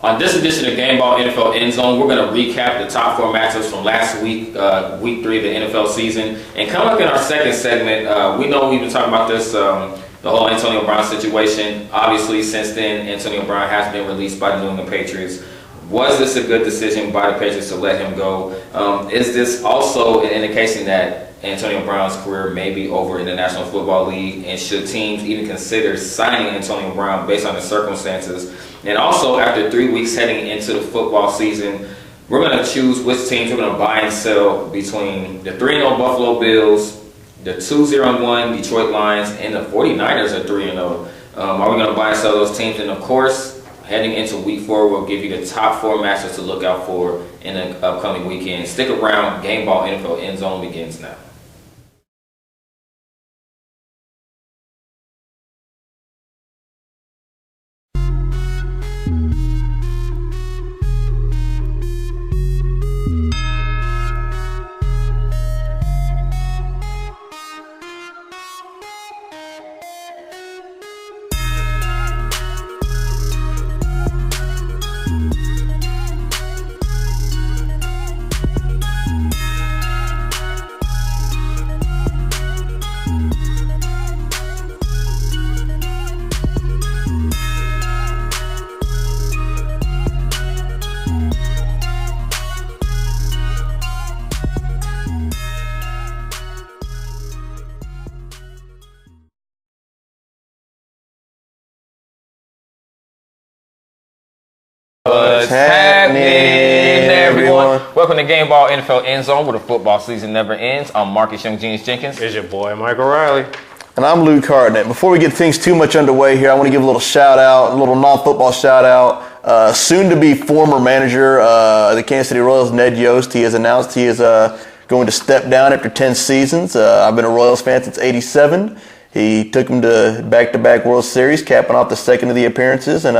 On this edition of Gameball NFL Endzone, we're going to recap the top 4 matchups from last week, week 3 of the NFL season. And coming up in our second segment, we know we've been talking about this, the whole Antonio Brown situation. Obviously, since then, Antonio Brown has been released by the New England Patriots. Was this a good decision by the Patriots to let him go? Is this also an indication that Antonio Brown's career may be over in the National Football League? And should teams even consider signing Antonio Brown based on the circumstances? And also, after 3 weeks heading into the football season, we're going to choose which teams we're going to buy and sell between the 3-0 Buffalo Bills, the 2-0-1 Detroit Lions, and the 49ers are 3-0. Are we going to buy and sell those teams? And of course, heading into week 4, we'll give you the top 4 matchups to look out for in the upcoming weekend. Stick around. Gameball NFL Endzone begins now. What's happening, everyone? Welcome to Gameball NFL Endzone, where the football season never ends. I'm Marcus Young Genius Jenkins. It's your boy, Michael Riley. And I'm Luke Hartnett. Before we get things too much underway here, I want to give a little shout out, a little non-football shout out. Soon to be former manager of the Kansas City Royals, Ned Yost. He has announced he is going to step down after 10 seasons. I've been a Royals fan since '87. He took him to back-to-back World Series, capping off the second of the appearances. And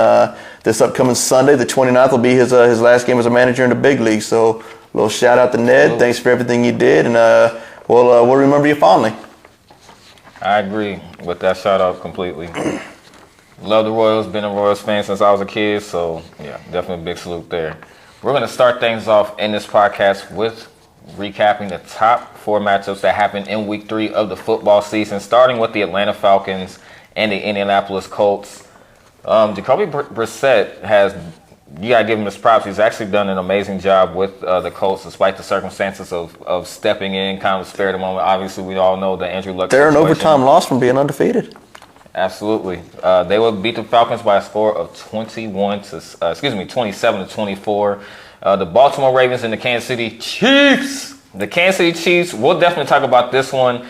this upcoming Sunday, the 29th, will be his last game as a manager in the big league. So a little shout-out to Ned. Thanks for everything you did. And we'll remember you fondly. I agree with that shout-out completely. Love the Royals. Been a Royals fan since I was a kid. So, yeah, definitely a big salute there. We're going to start things off in this podcast with recapping the top 4 matchups that happened in week 3 of the football season, starting with the Atlanta Falcons and the Indianapolis Colts. Jacoby Brissett you got to give him his props. He's actually done an amazing job with the Colts, despite the circumstances of stepping in, kind of spare the moment. Obviously, we all know the Andrew Luck They're situation. an overtime loss from being undefeated. Absolutely. They will beat the Falcons by a score of 27-24. The Baltimore Ravens and the Kansas City Chiefs. The Kansas City Chiefs, we'll definitely talk about this one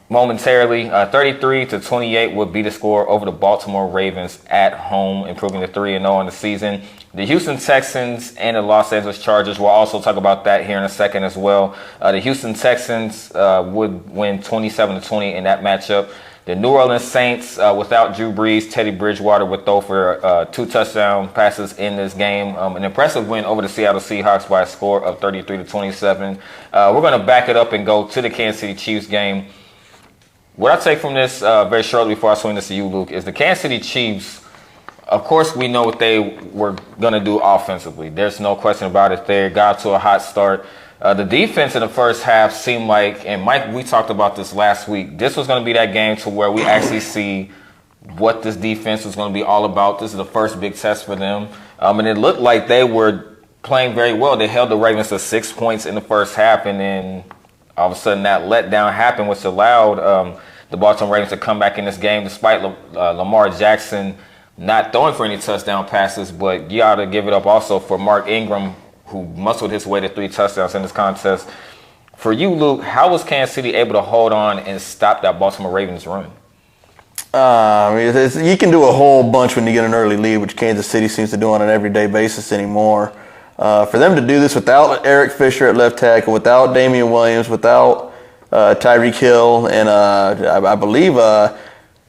momentarily. 33-28 would be the score over the Baltimore Ravens at home, improving to 3-0 in the season. The Houston Texans and the Los Angeles Chargers, we'll also talk about that here in a second as well. The Houston Texans would win 27-20 in that matchup. The New Orleans Saints, without Drew Brees, Teddy Bridgewater would throw for 2 touchdown passes in this game. An impressive win over the Seattle Seahawks by a score of 33-27. We're going to back it up and go to the Kansas City Chiefs game. What I take from this very shortly before I swing this to you, Luke, is the Kansas City Chiefs, of course, we know what they were going to do offensively. There's no question about it. They got to a hot start. The defense in the first half seemed like, and Mike, we talked about this last week, this was going to be that game to where we actually see what this defense was going to be all about. This is the first big test for them. And it looked like they were playing very well. They held the Ravens to 6 points in the first half, and then all of a sudden that letdown happened, which allowed the Baltimore Ravens to come back in this game despite Lamar Jackson not throwing for any touchdown passes. But you ought to give it up also for Mark Ingram, who muscled his way to 3 touchdowns in this contest. For you, Luke, how was Kansas City able to hold on and stop that Baltimore Ravens run? You can do a whole bunch when you get an early lead, which Kansas City seems to do on an everyday basis anymore. For them to do this without Eric Fisher at left tackle, without Damian Williams, without Tyreek Hill, and I believe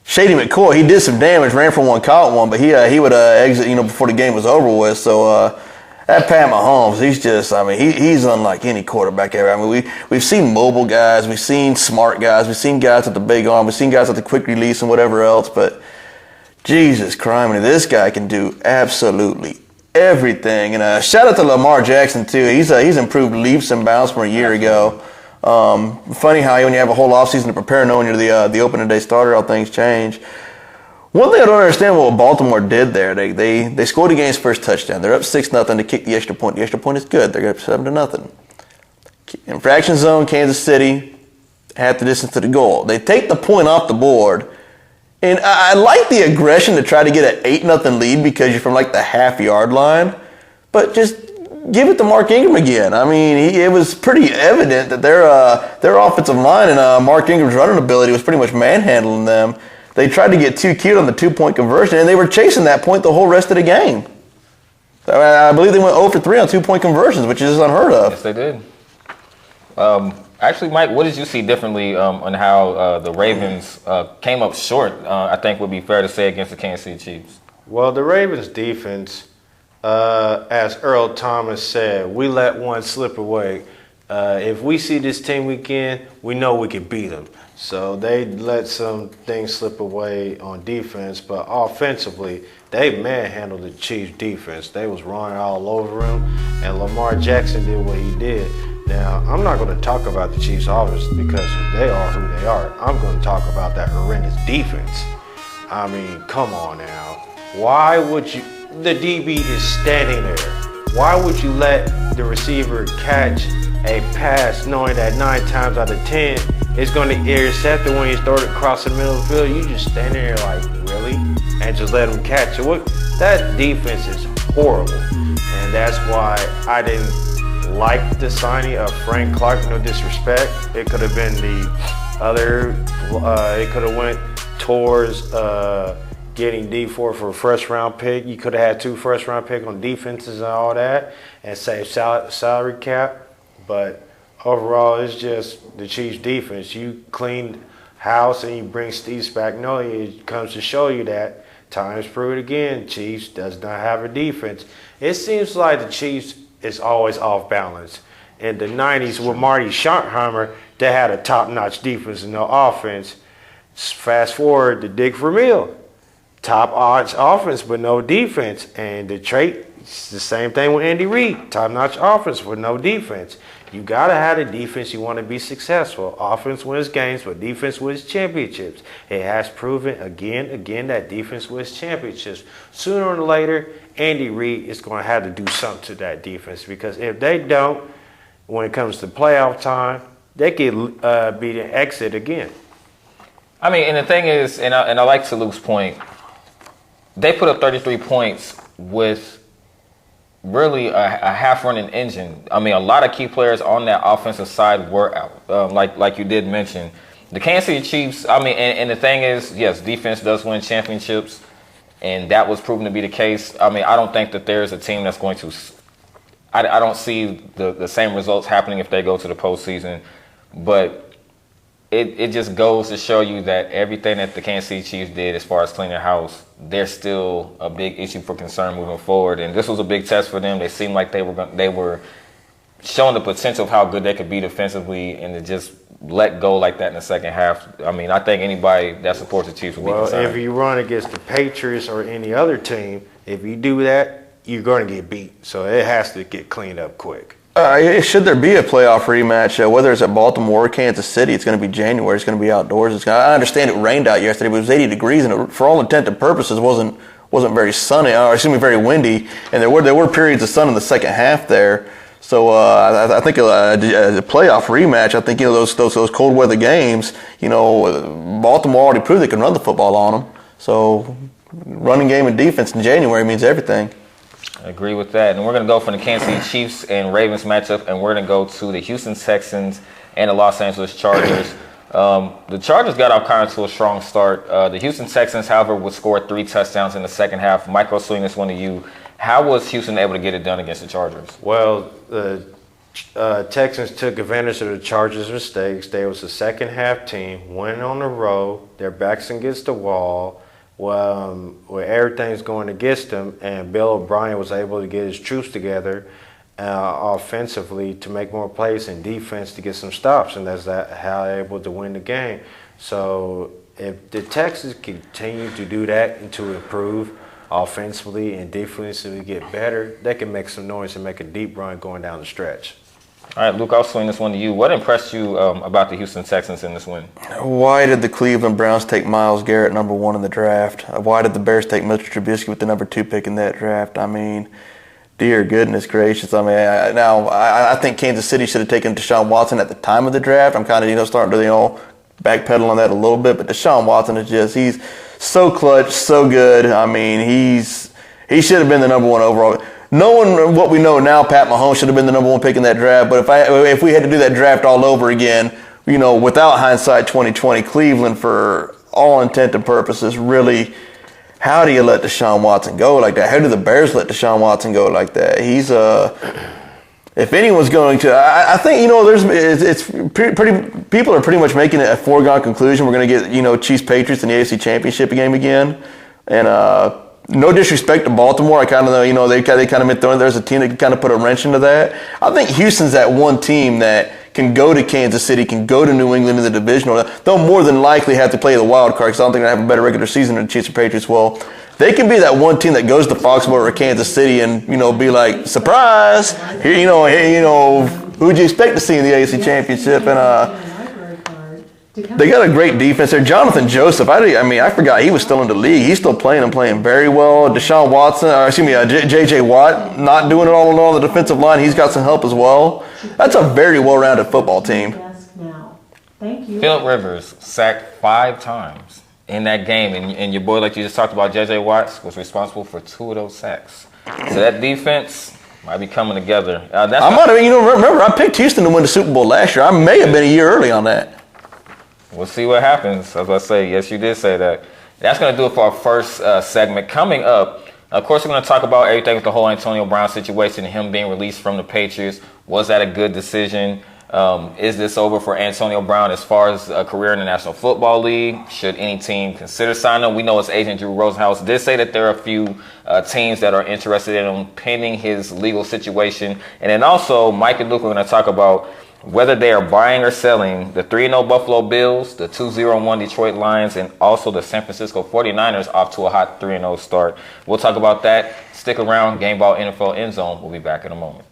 Shady McCoy, he did some damage, ran for one, caught one, but he would exit before the game was over with. So that Pat Mahomes, he's unlike any quarterback ever. I mean, we've seen mobile guys, we've seen smart guys, we've seen guys with the big arm, we've seen guys with the quick release and whatever else, but Jesus Christ, this guy can do absolutely everything. And shout out to Lamar Jackson, too. He's improved leaps and bounds from a year ago. Funny how when you have a whole offseason to prepare, knowing you're the opening day starter, how things change. One thing I don't understand what Baltimore did there. They scored the game's first touchdown. They're up 6-0 to kick the extra point. The extra point is good. They're up 7-0. Infraction zone, Kansas City, half the distance to the goal. They take the point off the board. And I like the aggression to try to get an 8-0 lead because you're from like the half-yard line. But just give it to Mark Ingram again. I mean, it was pretty evident that their offensive line and Mark Ingram's running ability was pretty much manhandling them. They tried to get too cute on the 2-point conversion, and they were chasing that point the whole rest of the game. I believe they went 0 for 3 on 2-point conversions, which is unheard of. Yes, they did. Actually, Mike, what did you see differently on how the Ravens came up short, I think would be fair to say, against the Kansas City Chiefs? Well, the Ravens' defense, as Earl Thomas said, we let one slip away. If we see this team weekend, we know we can beat them. So they let some things slip away on defense, but offensively, they manhandled the Chiefs' defense. They was running all over them, and Lamar Jackson did what he did. Now, I'm not going to talk about the Chiefs' offense because they are who they are. I'm going to talk about that horrendous defense. I mean, come on now. Why would you? The DB is standing there. Why would you let the receiver catch a pass knowing that 9 times out of 10 it's going to intercept it when you throw it across the middle of the field? You just stand there like, really? And just let him catch it. That defense is horrible. And that's why I didn't like the signing of Frank Clark. No disrespect. It could have been the other, it could have went towards getting D4 for a first-round pick. You could have had 2 first-round picks on defenses and all that and save salary cap. But overall, it's just the Chiefs' defense. You clean house and you bring Steve Spagnuolo. It comes to show you that times prove it again. Chiefs does not have a defense. It seems like the Chiefs is always off balance. In the 90s with Marty Schottenheimer, they had a top-notch defense and no offense. Fast forward to Dick Vermeil. Top-notch offense but no defense. And Detroit, it's the same thing with Andy Reid. Top-notch offense but no defense. You got to have a defense. You want to be successful. Offense wins games, but defense wins championships. It has proven again that defense wins championships. Sooner or later, Andy Reid is going to have to do something to that defense because if they don't, when it comes to playoff time, they could be an exit again. I mean, and the thing is, and I like to Luke's point, they put up 33 points with really a half-running engine. I mean, a lot of key players on that offensive side were out, like you did mention. The Kansas City Chiefs, I mean, and the thing is, yes, defense does win championships, and that was proven to be the case. I mean, I don't think that there's a team that's going to – I don't see the same results happening if they go to the postseason, but it just goes to show you that everything that the Kansas City Chiefs did as far as cleaning house, they're still a big issue for concern moving forward. And this was a big test for them. They seemed like they were showing the potential of how good they could be defensively, and to just let go like that in the second half. I mean, I think anybody that supports the Chiefs will be concerned. Well, if you run against the Patriots or any other team, if you do that, you're going to get beat. So it has to get cleaned up quick. Should there be a playoff rematch, whether it's at Baltimore or Kansas City, it's going to be January. It's going to be outdoors. I understand it rained out yesterday, but it was 80 degrees, and it, for all intents and purposes, wasn't very sunny. Or excuse me, very windy. And there were periods of sun in the second half there. So I think a playoff rematch. I think those cold weather games. Baltimore already proved they can run the football on them. So running game and defense in January means everything. I agree with that. And we're going to go from the Kansas City Chiefs and Ravens matchup, and we're going to go to the Houston Texans and the Los Angeles Chargers. The Chargers got off kind of to a strong start. The Houston Texans, however, would score 3 touchdowns in the second half. Michael, swing this one to you. How was Houston able to get it done against the Chargers? Well, the Texans took advantage of the Chargers' mistakes. They was a second half team, went on the road, their backs against the wall. Where everything's going against them, and Bill O'Brien was able to get his troops together offensively to make more plays and defense to get some stops, and that's how they're able to win the game. So if the Texans continue to do that and to improve offensively and defensively get better, they can make some noise and make a deep run going down the stretch. All right, Luke, I'll swing this one to you. What impressed you about the Houston Texans in this win? Why did the Cleveland Browns take Myles Garrett number 1 in the draft? Why did the Bears take Mitchell Trubisky with the number 2 pick in that draft? I mean, dear goodness gracious. I mean, I think Kansas City should have taken Deshaun Watson at the time of the draft. I'm kind of, starting to, backpedal on that a little bit. But Deshaun Watson is he's so clutch, so good. I mean, he should have been the number 1 overall. Knowing what we know now, Pat Mahomes should have been the number 1 pick in that draft. But if we had to do that draft all over again, without hindsight 2020, Cleveland, for all intent and purposes, really, how do you let Deshaun Watson go like that? How do the Bears let Deshaun Watson go like that? He's if anyone's going to, I think it's pretty. People are pretty much making it a foregone conclusion. We're going to get Chiefs Patriots in the AFC Championship game again, and. No disrespect to Baltimore. I kind of know, they kind of been throwing. There's a team that can kind of put a wrench into that. I think Houston's that one team that can go to Kansas City, can go to New England in the divisional. They'll more than likely have to play the wild card because I don't think they'll have a better regular season than the Chiefs or Patriots will. They can be that one team that goes to Foxborough or Kansas City and be like, surprise! Here, who'd you expect to see in the AFC Championship? And they got a great defense there. Jonathan Joseph, I forgot he was still in the league. He's still playing and playing very well. Deshaun Watson, J.J. Watt, not doing it all alone on the defensive line. He's got some help as well. That's a very well-rounded football team. Thank you. Phillip Rivers sacked 5 times in that game, and your boy, like you just talked about, J.J. Watt, was responsible for 2 of those sacks. So that defense might be coming together. Remember, I picked Houston to win the Super Bowl last year. I may have been a year early on that. We'll see what happens. As I say, yes, you did say that. That's going to do it for our first segment. Coming up, of course, we're going to talk about everything with the whole Antonio Brown situation, him being released from the Patriots. Was that a good decision? Is this over for Antonio Brown as far as a career in the National Football League? Should any team consider signing him? We know his agent, Drew Rosenhaus, did say that there are a few teams that are interested in him pending his legal situation. And then also, Mike and Luke are going to talk about whether they are buying or selling the 3-0 Buffalo Bills, the 2-0-1 Detroit Lions, and also the San Francisco 49ers off to a hot 3-0 start. We'll talk about that. Stick around. Gameball NFL Endzone. We'll be back in a moment.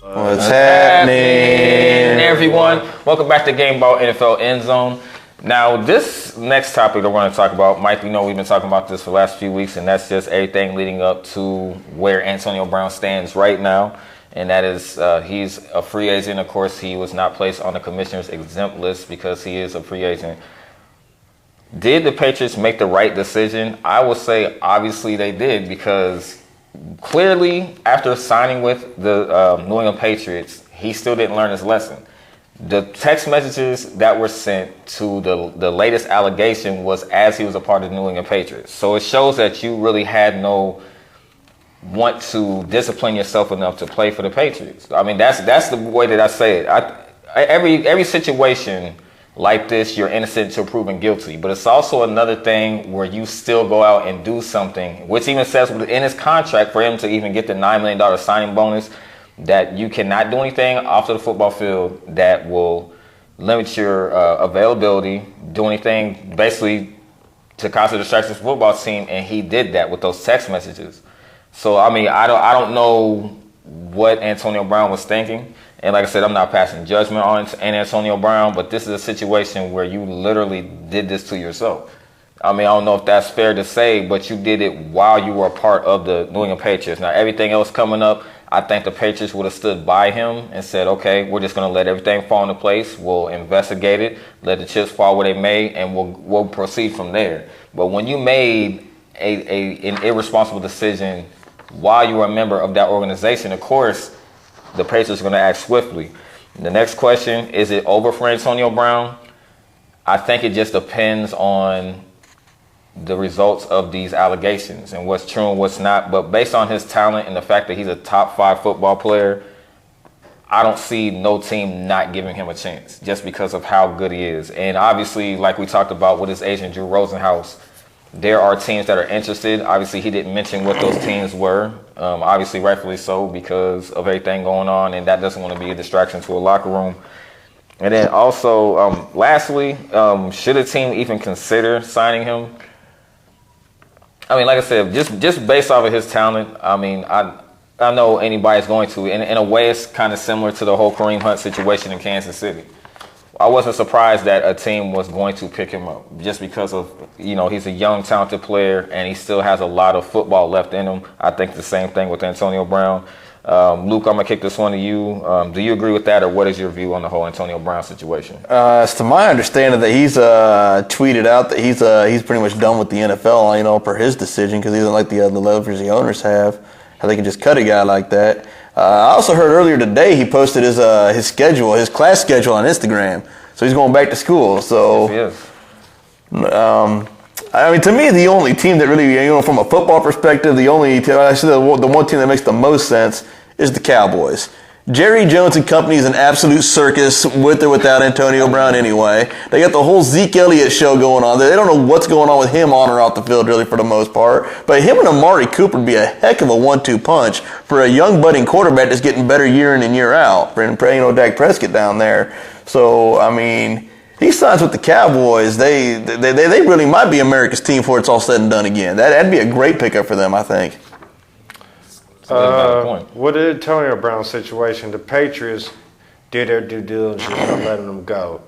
What's happening? Hey everyone, welcome back to Gameball NFL Endzone. Now, this next topic that we're going to talk about, Mike, we've been talking about this for the last few weeks, and that's just everything leading up to where Antonio Brown stands right now. And that is, he's a free agent. Of course, he was not placed on the commissioner's exempt list because he is a free agent. Did the Patriots make the right decision? I would say, obviously, they did, because clearly, after signing with the New England Patriots, he still didn't learn his lesson. The text messages that were sent to the latest allegation was as he was a part of the New England Patriots. So it shows that you really had no want to discipline yourself enough to play for the Patriots. I mean, that's the way that I say it. Every situation like this, you're innocent until proven guilty. But it's also another thing where you still go out and do something, which even says in his contract for him to even get the $9 million signing bonus, that you cannot do anything off of the football field that will limit your availability, do anything basically to cause a distraction to the football team, and he did that with those text messages. So, I mean, I don't know what Antonio Brown was thinking. And like I said, I'm not passing judgment on Antonio Brown, but this is a situation where you literally did this to yourself. I mean, I don't know if that's fair to say, but you did it while you were a part of the New England Patriots. Now, everything else coming up, I think the Patriots would have stood by him and said, okay, we're just going to let everything fall into place. We'll investigate it, let the chips fall where they may, and we'll proceed from there. But when you made an irresponsible decision while you are a member of that organization, of course, the Patriots are going to act swiftly. The next question, is it over for Antonio Brown? I think it just depends on the results of these allegations and what's true and what's not. But based on his talent and the fact that he's a top 5 football player, I don't see no team not giving him a chance just because of how good he is. And obviously, like we talked about with his agent, Drew Rosenhaus, there are teams that are interested. Obviously, he didn't mention what those teams were. Obviously, rightfully so, because of everything going on, and that doesn't want to be a distraction to a locker room. And then also, lastly, should a team even consider signing him? I mean, like I said, just based off of his talent, I mean, I know anybody's going to. In a way, it's kind of similar to the whole Kareem Hunt situation in Kansas City. I wasn't surprised that a team was going to pick him up just because of, he's a young, talented player, and he still has a lot of football left in him. I think the same thing with Antonio Brown. Luke, I'm going to kick this one to you. Do you agree with that, or what is your view on the whole Antonio Brown situation? It's to my understanding that he's tweeted out that he's pretty much done with the NFL, per his decision, because he doesn't like the leverage the owners have, how they can just cut a guy like that. I also heard earlier today he posted his schedule, his class schedule on Instagram. So he's going back to school. So, yes, he is. I mean, to me, the only team that really, from a football perspective, the one team that makes the most sense is the Cowboys. Jerry Jones and company is an absolute circus with or without Antonio Brown anyway. They got the whole Zeke Elliott show going on. They don't know what's going on with him on or off the field really for the most part. But him and Amari Cooper would be a heck of a 1-2 punch for a young budding quarterback that's getting better year in and year out. And Dak Prescott down there. So, I mean, he signs with the Cowboys. They really might be America's team before it's all said and done again. That'd be a great pickup for them, I think. With the Antonio Brown situation, the Patriots did their due diligence on letting him go.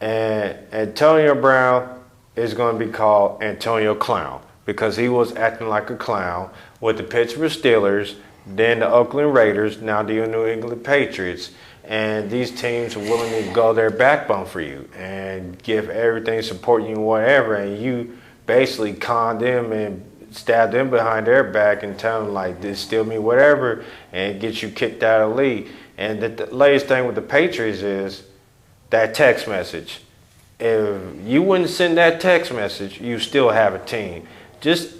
And Antonio Brown is going to be called Antonio Clown because he was acting like a clown with the Pittsburgh Steelers, then the Oakland Raiders, now the New England Patriots. And these teams are willing to go their backbone for you and give everything, support you, whatever. And you basically con them and stab them behind their back and tell them, like, this steal me whatever, and get you kicked out of the league. And the latest thing with the Patriots is that text message. If you wouldn't send that text message, you still have a team. Just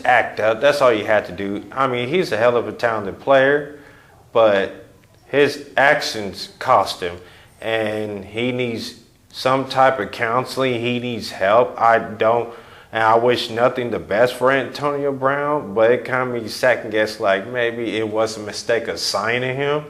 act up. That's all you had to do. I mean, he's a hell of a talented player, but his actions cost him, and he needs some type of counseling. He needs help. And I wish nothing the best for Antonio Brown, but it kind of makes you second guess, like maybe it was a mistake of signing him,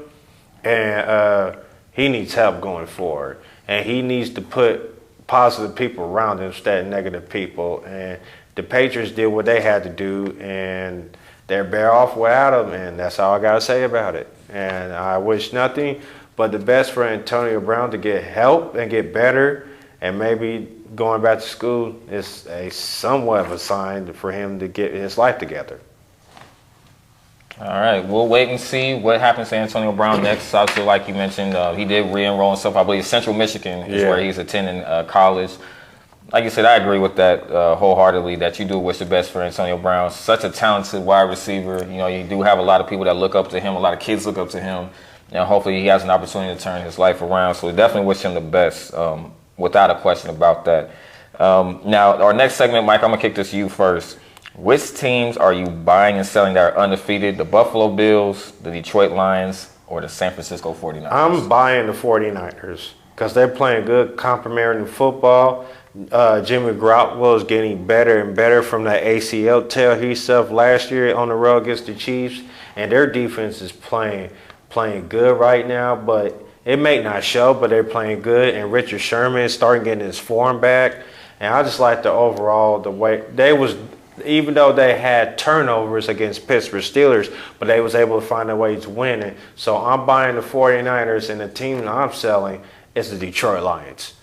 and he needs help going forward. And he needs to put positive people around him instead of negative people. And the Patriots did what they had to do, and they're better off without him, and that's all I got to say about it. And I wish nothing but the best for Antonio Brown to get help and get better, and maybe going back to school is a somewhat of a sign for him to get his life together. All right, we'll wait and see what happens to Antonio Brown next. Also, like you mentioned, he did re-enroll himself. I believe Central Michigan is where he's attending college. Like you said, I agree with that wholeheartedly, that you do wish the best for Antonio Brown. Such a talented wide receiver. You do have a lot of people that look up to him. A lot of kids look up to him. Hopefully he has an opportunity to turn his life around. So we definitely wish him the best, without a question about that. Now, our next segment, Mike, I'm going to kick this to you first. Which teams are you buying and selling that are undefeated? The Buffalo Bills, the Detroit Lions, or the San Francisco 49ers? I'm buying the 49ers because they're playing good complementary football. Jimmy Garoppolo is getting better and better from that ACL tear he suffered last year on the road against the Chiefs, and their defense is playing good right now, but it may not show, but they're playing good, and Richard Sherman is starting getting his form back. And I just like the way they was, even though they had turnovers against Pittsburgh Steelers, but they was able to find a way to win it. So I'm buying the 49ers, and the team I'm selling is the Detroit Lions.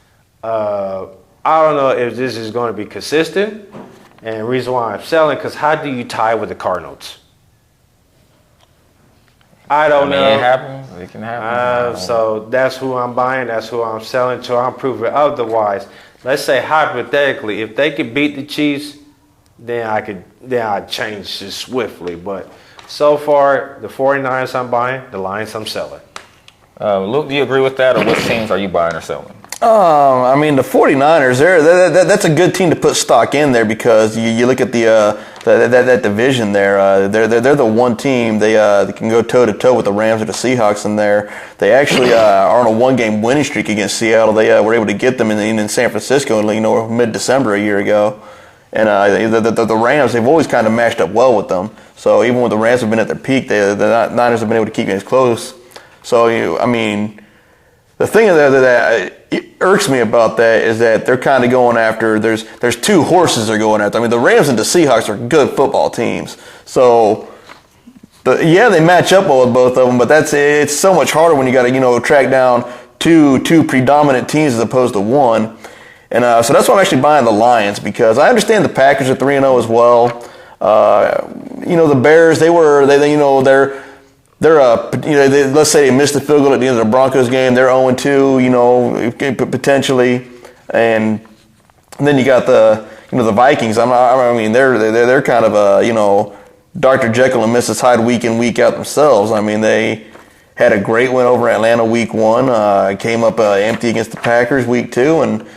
I don't know if this is going to be consistent, and the reason why I'm selling, because how do you tie with the Cardinals? I don't know. It happens. It can happen. So that's who I'm buying. That's who I'm selling to. I'm proving otherwise. Let's say hypothetically, if they could beat the Chiefs, then I'd change this swiftly. But So far, the 49ers I'm buying, the Lions I'm selling. Luke, do you agree with that, or what teams are you buying or selling? I mean, the 49ers, that's a good team to put stock in there because you look at that division there. They're the one team they can go toe to toe with the Rams or the Seahawks in there. They actually are on a 1-game winning streak against Seattle. They were able to get them in San Francisco, mid-December a year ago. And the Rams, they've always kind of matched up well with them. So even when the Rams have been at their peak, the Niners have been able to keep games close. So the thing that irks me about that is that they're kind of going after. There's two horses they're going after. I mean, the Rams and the Seahawks are good football teams. So, they match up well with both of them. But it's so much harder when you got to track down two predominant teams as opposed to one. And so that's why I'm actually buying the Lions because I understand the Packers are 3-0 as well. The Bears let's say they missed the field goal at the end of the Broncos game. They're 0-2, potentially, and then you got the Vikings. They're kind of a Dr. Jekyll and Mrs. Hyde week in week out themselves. I mean, they had a great win over Atlanta week 1. Came up empty against the Packers week 2, and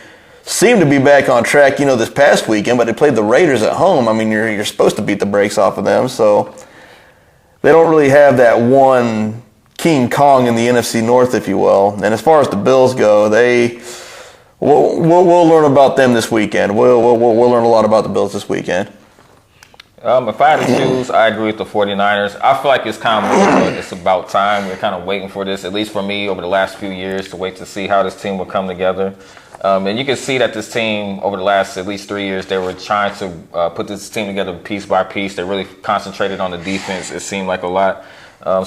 seemed to be back on track. This past weekend, but they played the Raiders at home. I mean, you're supposed to beat the brakes off of them, so. They don't really have that one King Kong in the NFC North, if you will. And as far as the Bills go, we'll learn about them this weekend. We'll learn a lot about the Bills this weekend. If I had to choose, I agree with the 49ers. I feel like it's kind of it's about time. We're kind of waiting for this, at least for me, over the last few years, to wait to see how this team will come together. And you can see that this team, over the last at least 3 years, they were trying to put this team together piece by piece. They really concentrated on the defense, it seemed like a lot.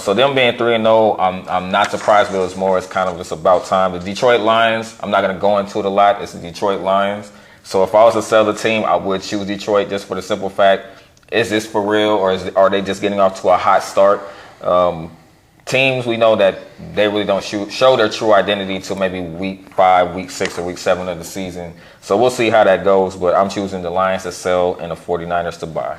So them being 3-0, I'm not surprised, but it's more, it's kind of just about time. The Detroit Lions, I'm not going to go into it a lot. It's the Detroit Lions. So if I was to sell the team, I would choose Detroit just for the simple fact, is this for real, or are they just getting off to a hot start? Teams, we know that they really don't show their true identity until maybe week 5, week 6, or week 7 of the season. So we'll see how that goes, but I'm choosing the Lions to sell and the 49ers to buy.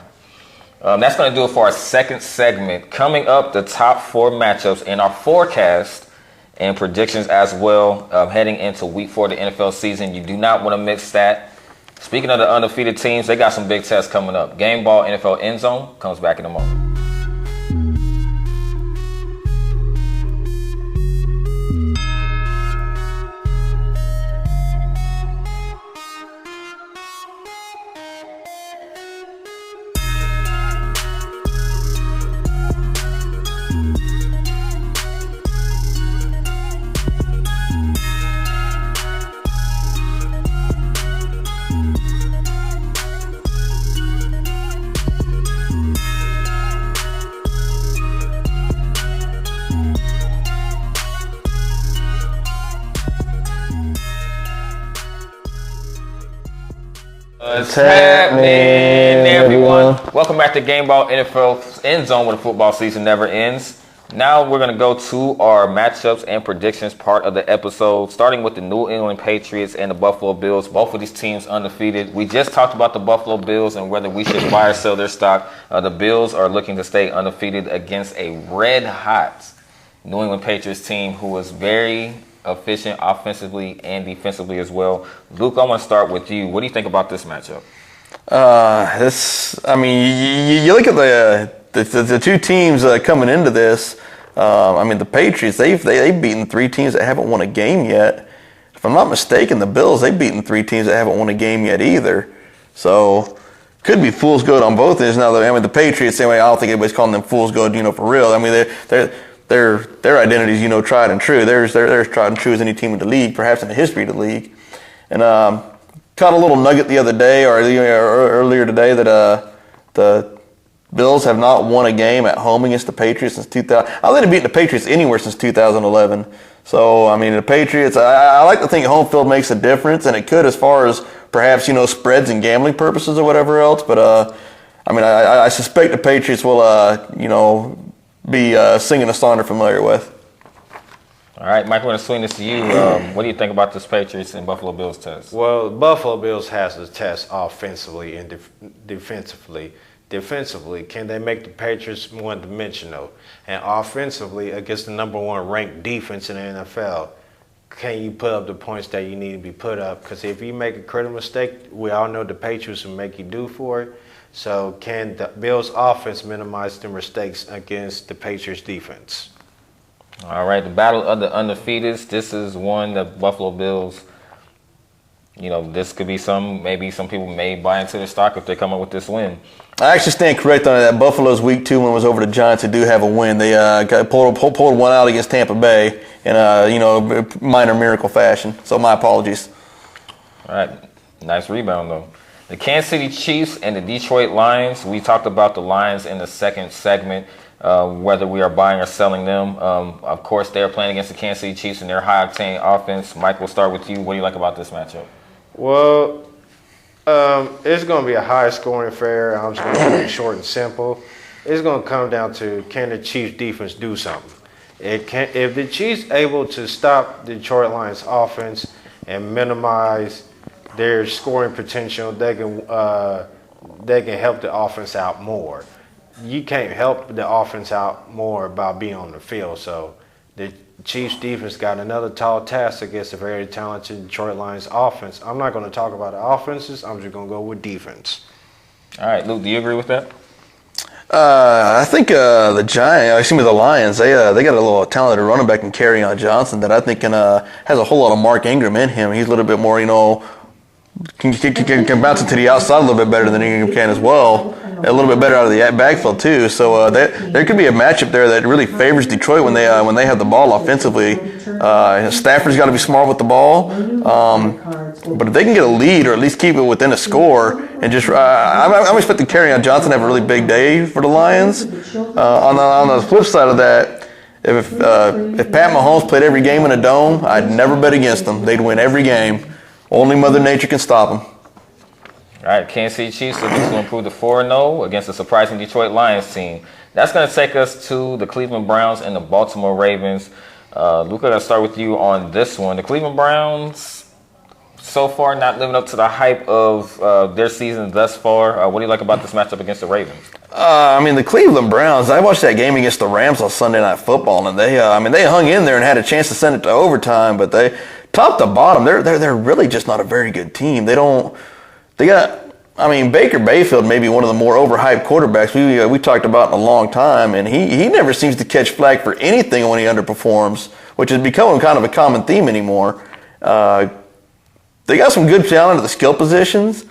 That's going to do it for our second segment. Coming up, the top 4 matchups in our forecast and predictions as well, heading into week 4 of the NFL season. You do not want to miss that. Speaking of the undefeated teams, they got some big tests coming up. Gameball NFL Endzone comes back in a moment. What's happening, everyone? Welcome back to Gameball NFL Endzone, where the football season never ends. Now we're going to go to our matchups and predictions part of the episode, starting with the New England Patriots and the Buffalo Bills. Both of these teams undefeated. We just talked about the Buffalo Bills and whether we should buy or sell their stock. The Bills are looking to stay undefeated against a red-hot New England Patriots team who is very efficient offensively and defensively as well. Luke, I want to start with you. What do you think about this matchup? You look at the two teams coming into this. The Patriots, they've beaten 3 teams that haven't won a game yet. If I'm not mistaken, the Bills, they've beaten 3 teams that haven't won a game yet either. So could be fool's gold on both ends. Now, the Patriots, anyway, I don't think anybody's calling them fool's gold, for real. I mean, their identity is, tried and true. They're as tried and true as any team in the league, perhaps in the history of the league. And caught a little nugget the other day, or earlier today, that the Bills have not won a game at home against the Patriots since 2000. I don't think they've beaten the Patriots anywhere since 2011. So, the Patriots, I like to think home field makes a difference, and it could as far as perhaps, spreads and gambling purposes or whatever else. But, I suspect the Patriots will, be singing a song they're familiar with. All right, Mike, we're going to swing this to you. What do you think about this Patriots and Buffalo Bills test? Well, Buffalo Bills has the test offensively and defensively. defensively? Can they make the Patriots one-dimensional? And offensively, against the number one ranked defense in the NFL, can you put up the points that you need to be put up? Because if you make a critical mistake, we all know the Patriots will make you do for it. So can the Bills' offense minimize the mistakes against the Patriots' defense? All right, the battle of the undefeateds. This is one the Buffalo Bills. This could be maybe some people may buy into the stock if they come up with this win. I actually stand correct on that. Buffalo's week 2 win was over the Giants, who do have a win. They pulled one out against Tampa Bay in minor miracle fashion. So my apologies. All right, nice rebound though. The Kansas City Chiefs and the Detroit Lions. We talked about the Lions in the second segment, whether we are buying or selling them. Of course, they are playing against the Kansas City Chiefs and their high-octane offense. Mike, we'll start with you. What do you like about this matchup? Well, it's going to be a high-scoring affair. I'm just going to keep it short and simple. It's going to come down to, can the Chiefs defense do something? If the Chiefs able to stop the Detroit Lions offense and minimize their scoring potential, they can help the offense out more. You can't help the offense out more by being on the field. So the Chiefs defense got another tall task against a very talented Detroit Lions offense. I'm not going to talk about the offenses. I'm just going to go with defense. All right, Luke, do you agree with that? I think the Lions, they got a little talented running back in Kerryon Johnson that I think has a whole lot of Mark Ingram in him. He's a little bit more, can bounce it to the outside a little bit better than Ingram can as well. A little bit better out of the backfield too. So there could be a matchup there that really favors Detroit when they have the ball offensively. Stafford's got to be smart with the ball, but if they can get a lead or at least keep it within a score, and just I'm expecting Kerryon Johnson to have a really big day for the Lions. On the flip side of that, if Pat Mahomes played every game in a dome, I'd never bet against them. They'd win every game. Only Mother Nature can stop them. All right, Kansas City Chiefs looking to improve to 4-0 against the surprising Detroit Lions team. That's going to take us to the Cleveland Browns and the Baltimore Ravens. Luca, I'll start with you on this one. The Cleveland Browns, so far, not living up to the hype of their season thus far. What do you like about this matchup against the Ravens? The Cleveland Browns, I watched that game against the Rams on Sunday Night Football, and they hung in there and had a chance to send it to overtime, but they, top to bottom, they're really just not a very good team. Baker Mayfield may be one of the more overhyped quarterbacks we talked about in a long time, and he never seems to catch flack for anything when he underperforms, which is becoming kind of a common theme anymore. They got some good talent at the skill positions,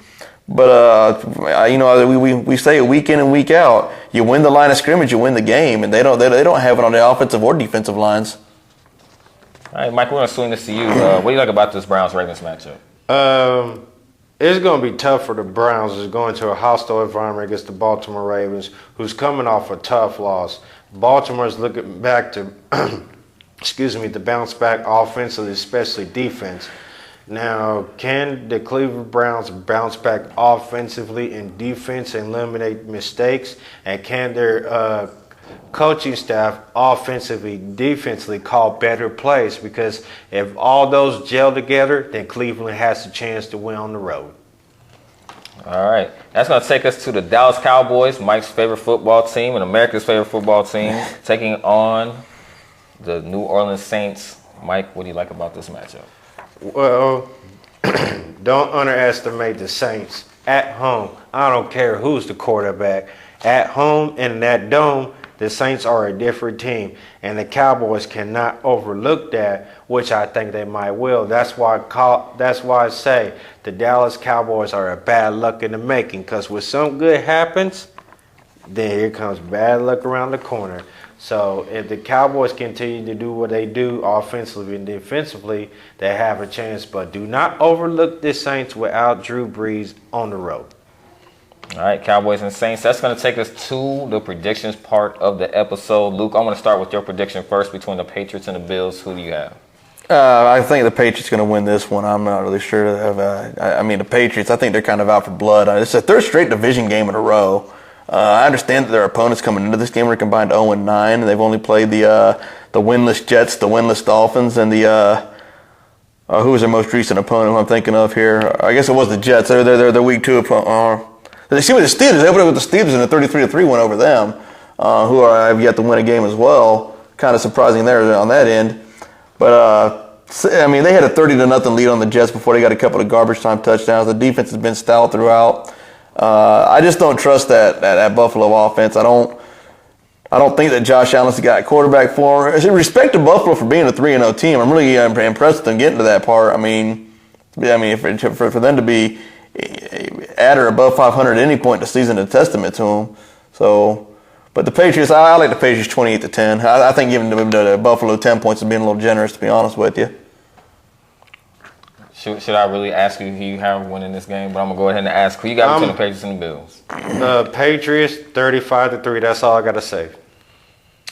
but we say it week in and week out. You win the line of scrimmage, you win the game, and they don't have it on the offensive or defensive lines. All right, Mike, we're going to swing this to you. What do you like about this Browns-Ravens matchup? It's going to be tough for the Browns. It's going to a hostile environment against the Baltimore Ravens, who's coming off a tough loss. Baltimore's looking back to, to bounce back offensively, especially defense. Now, can the Cleveland Browns bounce back offensively and defense and eliminate mistakes? And can their coaching staff offensively, defensively call better plays? Because if all those gel together, then Cleveland has a chance to win on the road. All right. That's going to take us to the Dallas Cowboys, Mike's favorite football team and America's favorite football team, taking on the New Orleans Saints. Mike, what do you like about this matchup? Well, don't underestimate the Saints at home. I don't care who's the quarterback. At home in that dome, the Saints are a different team, and the Cowboys cannot overlook that, which I think they might will. That's why I say the Dallas Cowboys are a bad luck in the making, because when something good happens, then here comes bad luck around the corner. So if the Cowboys continue to do what they do offensively and defensively, they have a chance. But do not overlook the Saints without Drew Brees on the road. All right, Cowboys and Saints. That's going to take us to the predictions part of the episode. Luke, I want to start with your prediction first between the Patriots and the Bills. Who do you have? I think the Patriots are going to win this one. I'm not really sure. The Patriots, I think they're kind of out for blood. It's a third straight division game in a row. I understand that their opponents coming into this game are combined 0-9, and they've only played the winless Jets, the winless Dolphins, and who was their most recent opponent? Who I'm thinking of here? I guess it was the Jets. They're their week 2 opponent. Excuse me, the Steelers. They opened up with the Steelers in a 33-3 win over them, who have yet to win a game as well. Kind of surprising there on that end. But, I mean, they had a 30-0 lead on the Jets before they got a couple of garbage time touchdowns. The defense has been stout throughout. I just don't trust that Buffalo offense. I don't think that Josh Allen's the guy quarterback for him. Respect to Buffalo for being a 3-0 team. I'm really impressed with them getting to that part. I mean, for them to be at or above 500 at any point in the season is a testament to them. So, but the Patriots, I like the Patriots 28-10. I think giving the Buffalo 10 points is being a little generous, to be honest with you. Should I really ask you who you have winning this game? But I'm going to go ahead and ask who you got between the Patriots and the Bills. Patriots 35-3. That's all I got to say.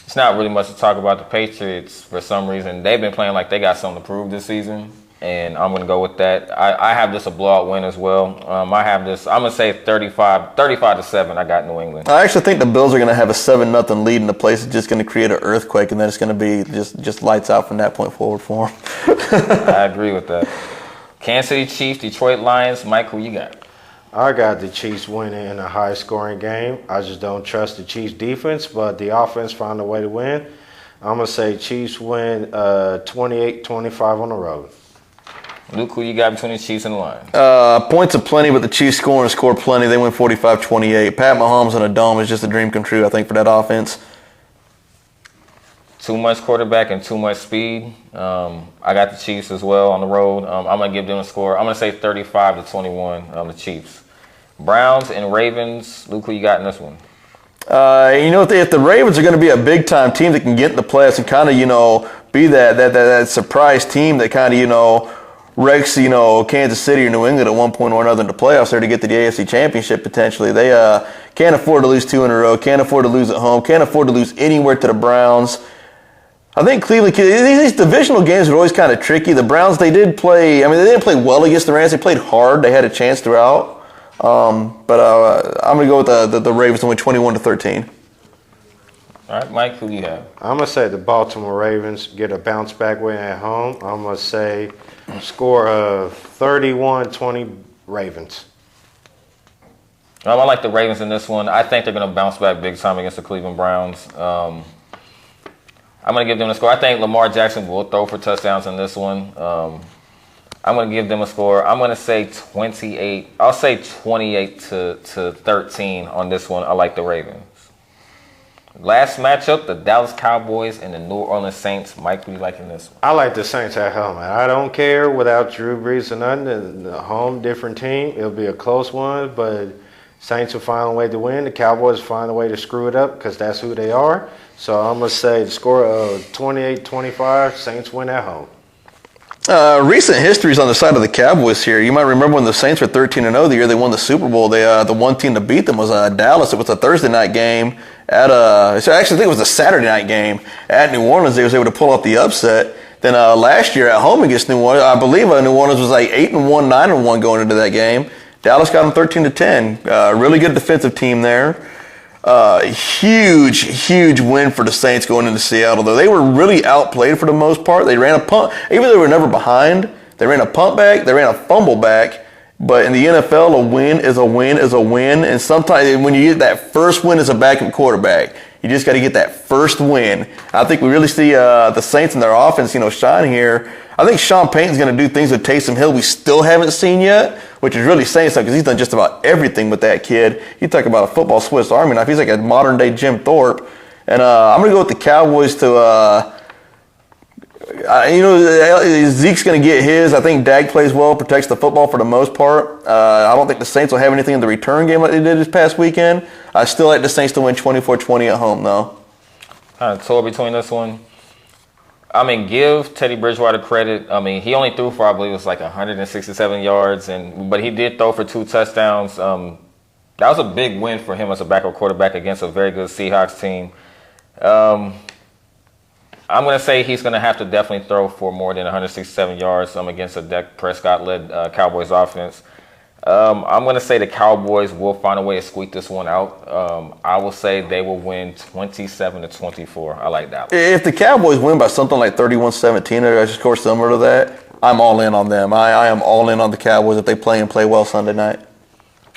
It's not really much to talk about the Patriots for some reason. They've been playing like they got something to prove this season, and I'm going to go with that. I have this a blowout win as well. I have this, I'm going to say 35-7. I got New England. I actually think the Bills are going to have a 7-0 lead, and the place is just going to create an earthquake, and then it's going to be just lights out from that point forward for them. I agree with that. Kansas City Chiefs, Detroit Lions. Mike, who you got? I got the Chiefs winning in a high-scoring game. I just don't trust the Chiefs' defense, but the offense found a way to win. I'm going to say Chiefs win 28-25 on the road. Luke, who you got between the Chiefs and the Lions? Points are plenty, but the Chiefs score plenty. They win 45-28. Pat Mahomes in a dome is just a dream come true, I think, for that offense. Too much quarterback and too much speed. I got the Chiefs as well on the road. I'm going to give them a score. I'm going to say 35-21, the Chiefs. Browns and Ravens. Luke, who you got in this one? If the Ravens are going to be a big-time team that can get in the playoffs and kind of, be that surprise team that kind of, wrecks, Kansas City or New England at one point or another in the playoffs there to get to the AFC Championship potentially. They can't afford to lose 2 in a row, can't afford to lose at home, can't afford to lose anywhere to the Browns. I think Cleveland, these divisional games are always kind of tricky. The Browns, they didn't play well against the Rams. They played hard. They had a chance throughout. But I'm going to go with the Ravens to win 21-13. All right, Mike, who do you have? I'm going to say the Baltimore Ravens get a bounce-back win at home. I'm going to say score of 31-20 Ravens. I like the Ravens in this one. I think they're going to bounce back big time against the Cleveland Browns. I'm going to give them a score. I think Lamar Jackson will throw for touchdowns in this one. I'm going to give them a score. I'm going to say 28. I'll say 28-13 on this one. I like the Ravens. Last matchup, the Dallas Cowboys and the New Orleans Saints. Mike, who do you like in this one? I like the Saints at home. I don't care without Drew Brees or nothing. The home, different team. It'll be a close one, but Saints will find a way to win. The Cowboys will find a way to screw it up because that's who they are. So I'm going to say the score of 28-25, Saints win at home. Recent histories on the side of the Cowboys here. You might remember when the Saints were 13-0 the year they won the Super Bowl. The one team to beat them was Dallas. It was a Thursday night game I think it was a Saturday night game at New Orleans. They was able to pull off the upset. Then last year at home against New Orleans, I believe New Orleans was like 8-1, 9-1 going into that game. Dallas got them 13-10. Really good defensive team there. Huge win for the Saints going into Seattle, though. They were really outplayed for the most part. They ran a punt. Even though they were never behind, they ran a punt back, they ran a fumble back. But in the NFL, a win is a win is a win. And sometimes when you get that first win as a backup quarterback, you just got to get that first win. I think we really see the Saints and their offense, shine here. I think Sean Payton's going to do things with Taysom Hill we still haven't seen yet, which is really saying something because he's done just about everything with that kid. You talk about a football Swiss Army knife. He's like a modern-day Jim Thorpe. And I'm going to go with the Cowboys to Zeke's going to get his. I think Dak plays well, protects the football for the most part. I don't think the Saints will have anything in the return game like they did this past weekend. I still like the Saints to win 24-20 at home, though. Kind of tore between this one. Give Teddy Bridgewater credit. He only threw for, I believe it was like 167 yards, but he did throw for 2 touchdowns. That was a big win for him as a backup quarterback against a very good Seahawks team. I'm going to say he's going to have to definitely throw for more than 167 yards against a Dak Prescott-led Cowboys offense. I'm going to say the Cowboys will find a way to squeak this one out. I will say they will win 27-24. I like that one. If the Cowboys win by something like 31-17 or a score similar to that, I'm all in on them. I am all in on the Cowboys if they play and play well Sunday night.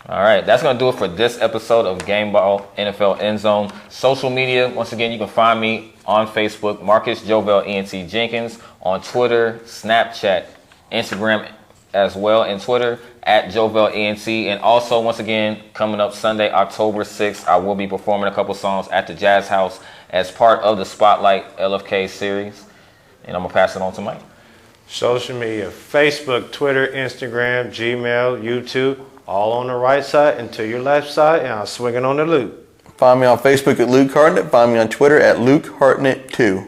All right, that's going to do it for this episode of Gameball NFL Endzone. Social media, once again, you can find me on Facebook, Marcus Jovel ENT Jenkins, on Twitter, Snapchat, Instagram as well, and Twitter at Jovel ENT. And also, once again, coming up Sunday, October 6th, I will be performing a couple songs at the Jazz House as part of the Spotlight LFK series. And I'm going to pass it on to Mike. Social media, Facebook, Twitter, Instagram, Gmail, YouTube, all on the right side and to your left side, and I'm swinging on the loop. Find me on Facebook at Luke Hartnett. Find me on Twitter at Luke Hartnett2. All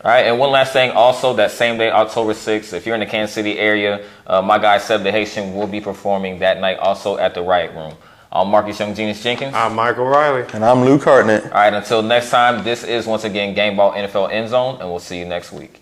right, and one last thing also, that same day, October 6th, if you're in the Kansas City area, my guy Seb the Haitian will be performing that night also at the Riot Room. I'm Marcus Young Genius Jenkins. I'm Michael Riley. And I'm Luke Hartnett. All right, until next time, this is once again Gameball NFL Endzone, and we'll see you next week.